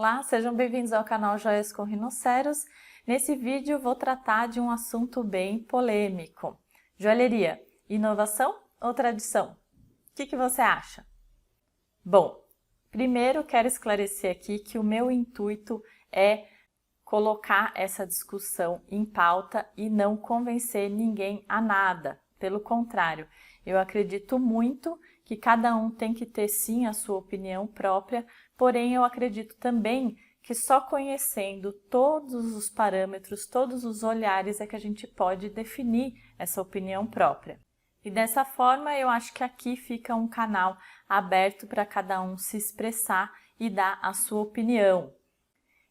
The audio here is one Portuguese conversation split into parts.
Olá, sejam bem-vindos ao canal Joias com Rinoceros. Nesse vídeo vou tratar de um assunto bem polêmico. Joalheria, inovação ou tradição? O que você acha? Bom, primeiro quero esclarecer aqui que o meu intuito é colocar essa discussão em pauta e não convencer ninguém a nada. Pelo contrário, eu acredito muito que cada um tem que ter sim a sua opinião própria, porém eu acredito também que só conhecendo todos os parâmetros, todos os olhares é que a gente pode definir essa opinião própria. E dessa forma eu acho que aqui fica um canal aberto para cada um se expressar e dar a sua opinião.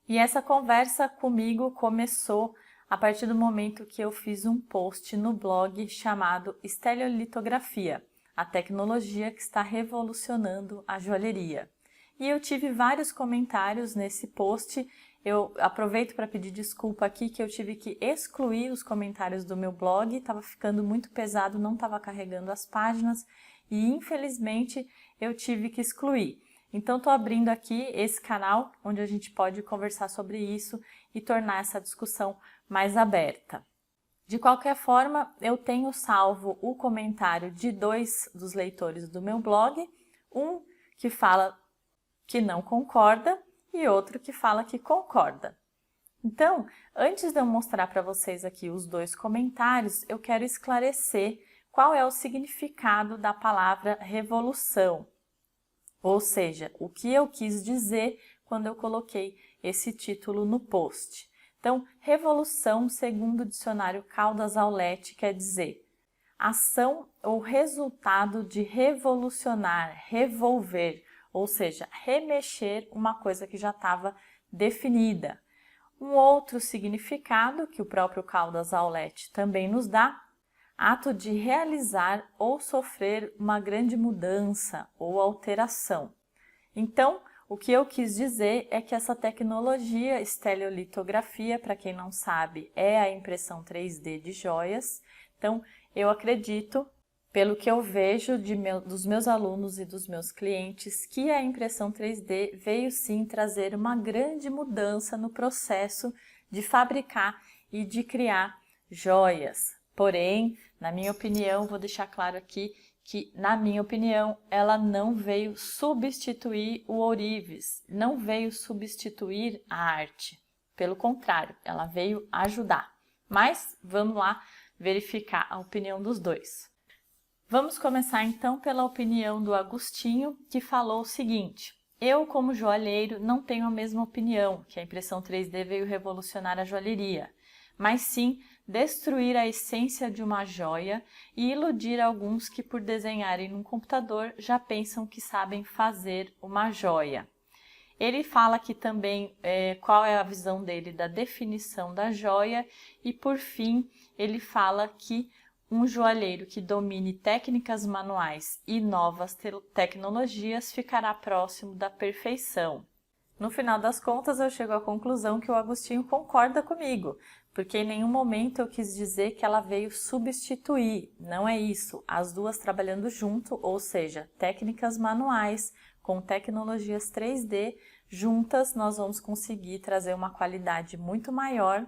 E essa conversa comigo começou a partir do momento que eu fiz um post no blog chamado Estereolitografia, a tecnologia que está revolucionando a joalheria. E eu tive vários comentários nesse post. Eu aproveito para pedir desculpa aqui que eu tive que excluir os comentários do meu blog, estava ficando muito pesado, não estava carregando as páginas e infelizmente eu tive que excluir. Então estou abrindo aqui esse canal onde a gente pode conversar sobre isso e tornar essa discussão mais aberta. De qualquer forma, eu tenho salvo o comentário de dois dos leitores do meu blog, um que fala que não concorda e outro que fala que concorda. Então, antes de eu mostrar para vocês aqui os dois comentários, eu quero esclarecer qual é o significado da palavra revolução. Ou seja, o que eu quis dizer quando eu coloquei esse título no post. Então, revolução, segundo o dicionário Caldas Aulet, quer dizer ação ou resultado de revolucionar, revolver, ou seja, remexer uma coisa que já estava definida. Um outro significado, que o próprio Caldas Aulet também nos dá, ato de realizar ou sofrer uma grande mudança ou alteração. Então, o que eu quis dizer é que essa tecnologia estereolitografia, para quem não sabe, é a impressão 3D de joias. Então, eu acredito, pelo que eu vejo dos meus alunos e dos meus clientes, que a impressão 3D veio sim trazer uma grande mudança no processo de fabricar e de criar joias. Porém, na minha opinião, vou deixar claro aqui que, na minha opinião, ela não veio substituir o ourives, não veio substituir a arte. Pelo contrário, ela veio ajudar. Mas vamos lá verificar a opinião dos dois. Vamos começar então pela opinião do Agostinho, que falou o seguinte: eu, como joalheiro, não tenho a mesma opinião, que a impressão 3D veio revolucionar a joalheria, mas sim destruir a essência de uma joia e iludir alguns que, por desenharem num computador, já pensam que sabem fazer uma joia. Ele fala aqui também qual é a visão dele da definição da joia e, por fim, ele fala que um joalheiro que domine técnicas manuais e novas tecnologias ficará próximo da perfeição. No final das contas, eu chego à conclusão que o Agostinho concorda comigo, porque em nenhum momento eu quis dizer que ela veio substituir, não é isso. As duas trabalhando junto, ou seja, técnicas manuais com tecnologias 3D, juntas nós vamos conseguir trazer uma qualidade muito maior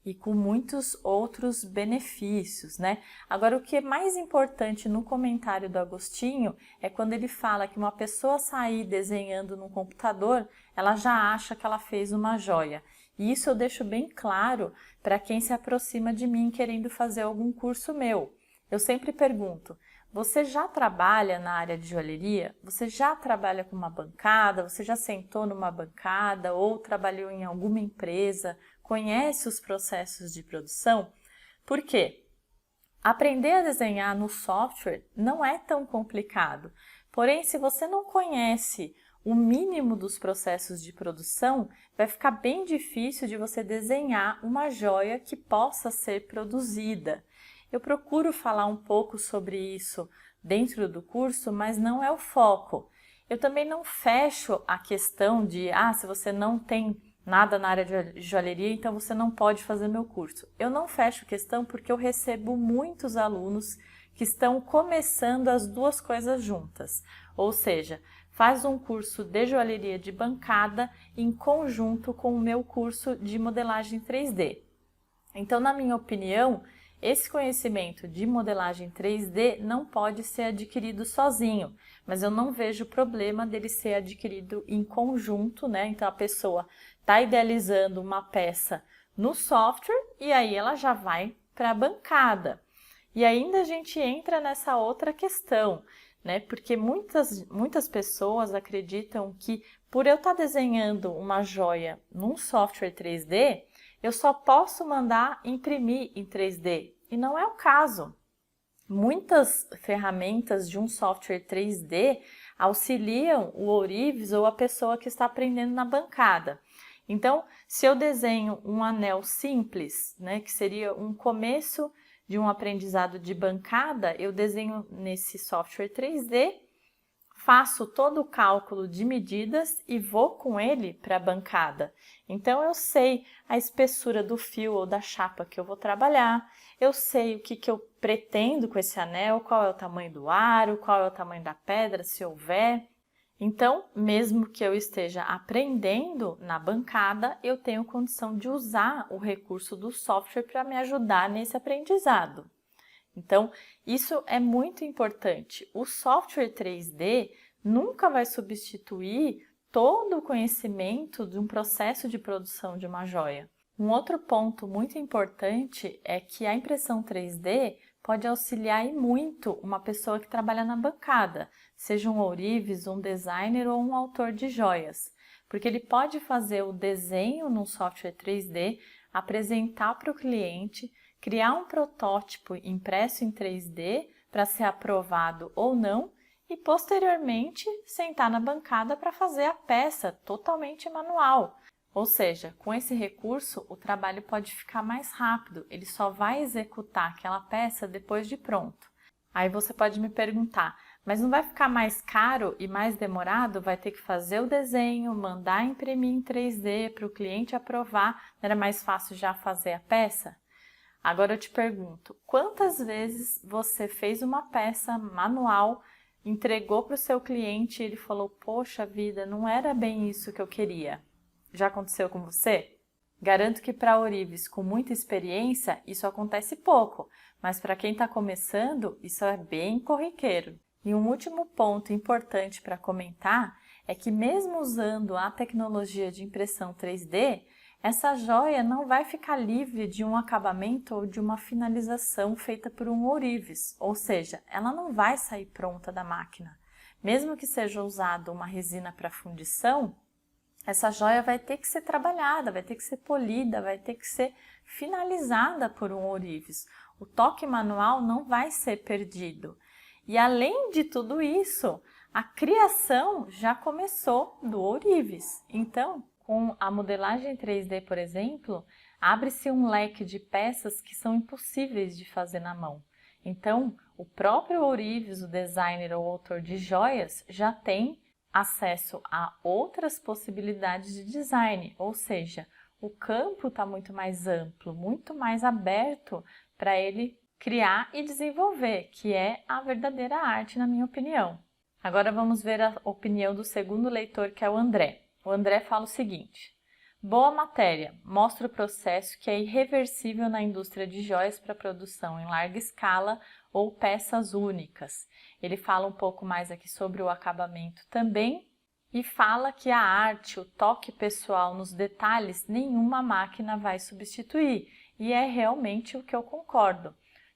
e com muitos outros benefícios, né? Agora, o que é mais importante no comentário do Agostinho é quando ele fala que uma pessoa sair desenhando no computador, ela já acha que ela fez uma joia. E isso eu deixo bem claro para quem se aproxima de mim querendo fazer algum curso meu. Eu sempre pergunto: você já trabalha na área de joalheria? Você já trabalha com uma bancada? Você já sentou numa bancada ou trabalhou em alguma empresa? Conhece os processos de produção? Por quê? Aprender a desenhar no software não é tão complicado. Porém, se você não conhece o mínimo dos processos de produção, vai ficar bem difícil de você desenhar uma joia que possa ser produzida. Eu procuro falar um pouco sobre isso dentro do curso, mas não é o foco. Eu também não fecho a questão de, se você não tem nada na área de joalheria, então você não pode fazer meu curso. Eu não fecho questão porque eu recebo muitos alunos que estão começando as duas coisas juntas, ou seja, faz um curso de joalheria de bancada em conjunto com o meu curso de modelagem 3D. Então, na minha opinião, esse conhecimento de modelagem 3D não pode ser adquirido sozinho, mas eu não vejo problema dele ser adquirido em conjunto, né? Então, a pessoa está idealizando uma peça no software e aí ela já vai para a bancada. E ainda a gente entra nessa outra questão, né? Porque muitas pessoas acreditam que por eu estar desenhando uma joia num software 3D, eu só posso mandar imprimir em 3D. E não é o caso. Muitas ferramentas de um software 3D auxiliam o ourives ou a pessoa que está aprendendo na bancada. Então, se eu desenho um anel simples, né, que seria um começo de um aprendizado de bancada, eu desenho nesse software 3D, faço todo o cálculo de medidas e vou com ele para a bancada. Então, eu sei a espessura do fio ou da chapa que eu vou trabalhar, eu sei o que eu pretendo com esse anel, qual é o tamanho do aro, qual é o tamanho da pedra, se houver. Então, mesmo que eu esteja aprendendo na bancada, eu tenho condição de usar o recurso do software para me ajudar nesse aprendizado. Então, isso é muito importante. O software 3D nunca vai substituir todo o conhecimento de um processo de produção de uma joia. Um outro ponto muito importante é que a impressão 3D pode auxiliar e muito uma pessoa que trabalha na bancada, seja um ourives, um designer ou um autor de joias, porque ele pode fazer o desenho num software 3D, apresentar para o cliente, criar um protótipo impresso em 3D para ser aprovado ou não e posteriormente sentar na bancada para fazer a peça totalmente manual. Ou seja, com esse recurso o trabalho pode ficar mais rápido, ele só vai executar aquela peça depois de pronto. Aí você pode me perguntar, mas não vai ficar mais caro e mais demorado? Vai ter que fazer o desenho, mandar imprimir em 3D para o cliente aprovar, não era mais fácil já fazer a peça? Agora eu te pergunto, quantas vezes você fez uma peça manual, entregou para o seu cliente e ele falou, poxa vida, não era bem isso que eu queria? Já aconteceu com você? Garanto que para ourives com muita experiência isso acontece pouco, mas para quem está começando isso é bem corriqueiro. E um último ponto importante para comentar é que mesmo usando a tecnologia de impressão 3D, essa joia não vai ficar livre de um acabamento ou de uma finalização feita por um ourives, ou seja, ela não vai sair pronta da máquina. Mesmo que seja usada uma resina para fundição, essa joia vai ter que ser trabalhada, vai ter que ser polida, vai ter que ser finalizada por um ourives. O toque manual não vai ser perdido. E além de tudo isso, a criação já começou do ourives. Então, com a modelagem 3D, por exemplo, abre-se um leque de peças que são impossíveis de fazer na mão. Então, o próprio ourives, o designer ou autor de joias, já tem acesso a outras possibilidades de design, ou seja, o campo está muito mais amplo, muito mais aberto para ele criar e desenvolver, que é a verdadeira arte, na minha opinião. Agora vamos ver a opinião do segundo leitor, que é o André. O André fala o seguinte: boa matéria, mostra o processo que é irreversível na indústria de joias para produção em larga escala ou peças únicas. Ele fala um pouco mais aqui sobre o acabamento também e fala que a arte, o toque pessoal nos detalhes, nenhuma máquina vai substituir. E é realmente o que eu concordo.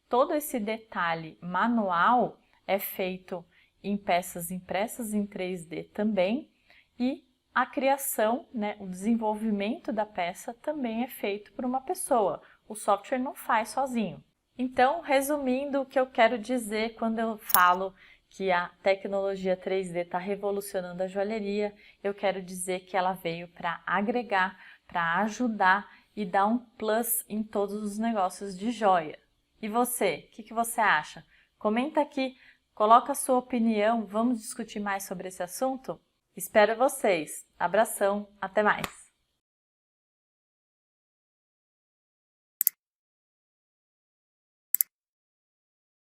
Todo esse detalhe manual é feito em peças impressas em 3D também e a criação, né, o desenvolvimento da peça também é feito por uma pessoa. O software não faz sozinho. Então, resumindo o que eu quero dizer quando eu falo que a tecnologia 3D está revolucionando a joalheria, eu quero dizer que ela veio para agregar, para ajudar e dar um plus em todos os negócios de joia. E você, o que você acha? Comenta aqui, coloca a sua opinião, vamos discutir mais sobre esse assunto? Espero vocês. Abração, até mais!